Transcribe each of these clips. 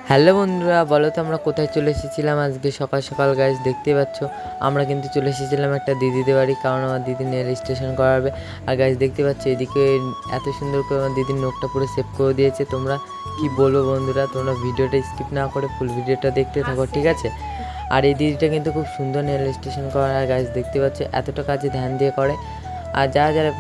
Hello বন্ধুরা, বলো তো আমরা কোথায় চলে এসেছিলাম আজকে সকাল সকাল। গাইজ দেখতে পাচ্ছ আমরা কিন্তু চলে এসেছিলাম একটা দিদিদের বাড়ি, কারণ আমার দিদি নেল স্টেশন করাবে। আর গাইজ দেখতে পাচ্ছ এদিকে এত সুন্দর করে আমার দিদির নোকটা পুরো সেভ করে দিয়েছে। তোমরা কি বলবো বন্ধুরা, তোমরা ভিডিওটা স্কিপ না করে ফুল ভিডিওটা দেখতে থাকো, ঠিক আছে? আর এই দিদিটা কিন্তু খুব সুন্দর নেল স্টেশন করার। আর গাইজ দেখতে পাচ্ছ এতটা কাজে ধ্যান দিয়ে করে। আর যারা যারা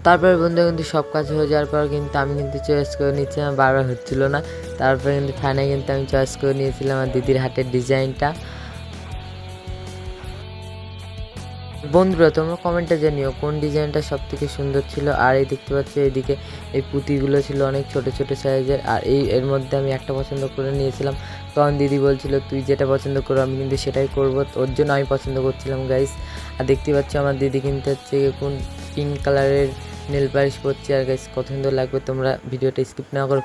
তারপরে বন্ধু কিন্তু সব কাজ হয়ে যাওয়ার পর কিন্তু আমি কিন্তু চয়েস করে নিচ্ছিলাম, বারবার হচ্ছিল না। তারপরে কিন্তু ফাইনালি কিন্তু আমি চয়েস করে নিয়েছিলাম আমার দিদির হাতের ডিজাইনটা। বন্ধুরা তোমরা কমেন্টে জানিও কোন ডিজাইনটা সব থেকে সুন্দর ছিল। আর এই দেখতে পাচ্ছি এইদিকে এই পুঁতিগুলো ছিল অনেক ছোট ছোট সাইজের। আর এর মধ্যে আমি একটা পছন্দ করে নিয়েছিলাম, তখন দিদি বলছিল তুই যেটা পছন্দ করো আমি কিন্তু সেটাই করবো, ওর জন্য আমি পছন্দ করছিলাম গাইস। আর দেখতে পাচ্ছি আমার দিদি কিন্তু হচ্ছে কোন পিঙ্ক কালারের নেল পালিশ করছে। আর গাইস কত সুন্দর লাগবে, তোমরা ভিডিওটা স্কিপ না করে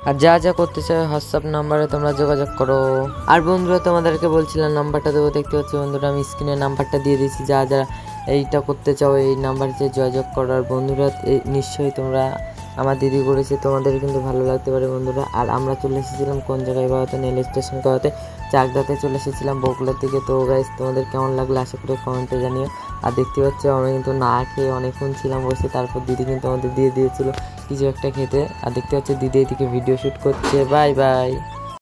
আর যা যা করতে চাও হোয়াটসঅ্যাপ নাম্বারে তোমরা যোগাযোগ করো। আর বন্ধুরা তোমাদেরকে বলছিলাম নাম্বারটা দেবো, দেখতে পাচ্ছি বন্ধুরা আমি স্ক্রিনে নাম্বারটা দিয়ে দিয়েছি। যা যারা এইটা করতে চাও এই নাম্বারতে যোগাযোগ করো। আর বন্ধুরা নিশ্চয়ই তোমরা আমার দিদি করেছে, তোমাদের কিন্তু ভালো লাগতে পারে বন্ধুরা। আর আমরা চলে এসেছিলাম কোন জায়গায় করাতে, নেল স্টেশন করাতে চাকদাতে চলে এসেছিলাম বগুলার দিকে। তো গাইস তোমাদের কেমন লাগলো আশা করি কমেন্টে জানিও। আর দেখতে পাচ্ছ আমরা কিন্তু না খেয়ে অনেকক্ষণ ছিলাম বসে, তারপর দিদি কিন্তু আমাদের দিয়ে দিয়েছিল কিছু একটা খেতে। আর দেখতে পাচ্ছ দিদি এদিকে ভিডিও শ্যুট করছে। Bye bye.